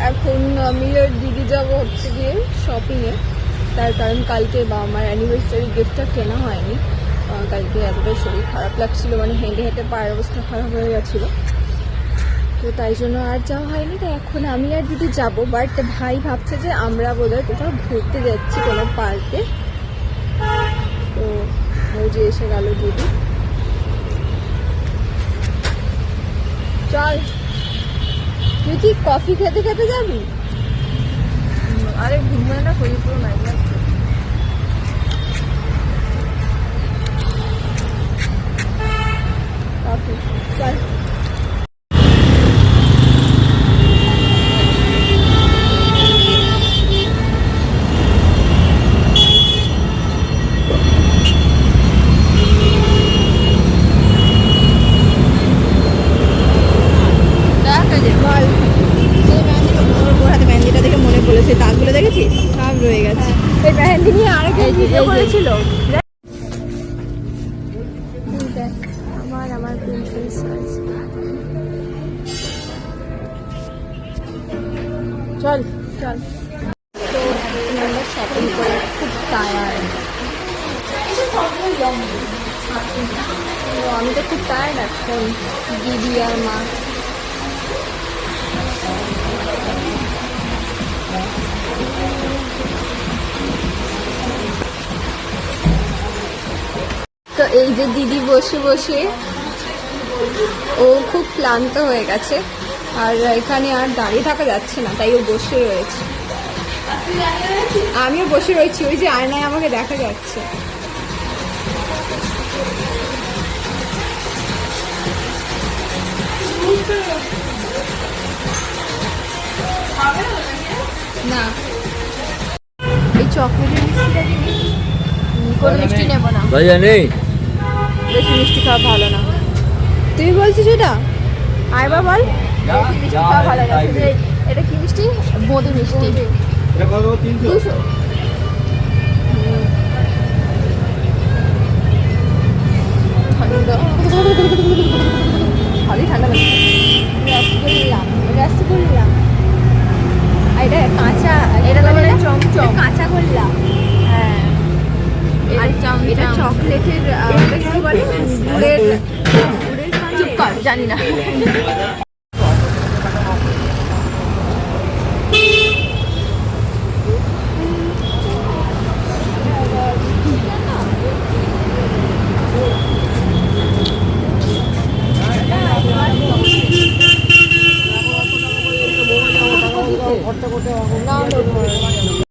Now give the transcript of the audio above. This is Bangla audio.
এখন আমি আর দিদি যাবো হচ্ছে গিয়ে শপিংয়ে। তার কারণ কালকে আমার অ্যানিভার্সারি গিফটটা কেনা হয়নি। কালকে এতটাই শরীর খারাপ লাগছিল, মানে হেঁটে হেঁটে পায়ের অবস্থা খারাপ হয়ে গেছিলো, তো তাই জন্য আর যাওয়া হয়নি। তাই এখন আমি আর দিদি যাবো। বাট ভাই ভাবছে যে আমরা বোধহয় কোথাও ঘুরতে যাচ্ছি কোনো পার্কে। তো ওই যে এসে গেল দিদি। চল, তুই কি কফি খেতে খেতে যাবি? আরে ঘুমোনা হয়ে পুরো নাই কফি চল। মেহেন্দিটা দেখে মনে পড়েছে, দাগগুলো দেখেছিস সব রয়ে গেছে। এই মেহেন্দি নিয়ে আরেকটা ভিডিও করেছিল আমার প্রিন্সেস। চল চল। তো আমরা শপিং করে খুব টায়ার্ড। আমি তো খুব টায়ার্ড এখন, দিদি আর মা। তো এই যে দিদি বসে বসে ও খুব ক্লান্ত হয়ে গেছে, আর এখানে আর দাঁড়িয়ে থাকা যাচ্ছে না, তাই ও বসে রয়েছে। আমিও বসে রয়েছি, ওই যে আয়নায় আমাকে দেখা যাচ্ছে। না, এই চকলেটের মিষ্টিটা কিনি। কোনো মিষ্টি নেবো না, বেশি মিষ্টি খাওয়া ভালো না। তুই বলছিস এটা? আইবা বল, বেশি মিষ্টি খাওয়া ভালো না। এটা কি মিষ্টি? বোঁদে মিষ্টি। 200। ভালোই ঠান্ডা লাগছে। রসগোল্লা, রসগোল্লা। এটা কাঁচা, এটা চমচম, কাঁচা গোল্লা। হ্যাঁ, আর এটা চকলেটের কি বলে, গুড়ের। চুপ কর, জানি না। না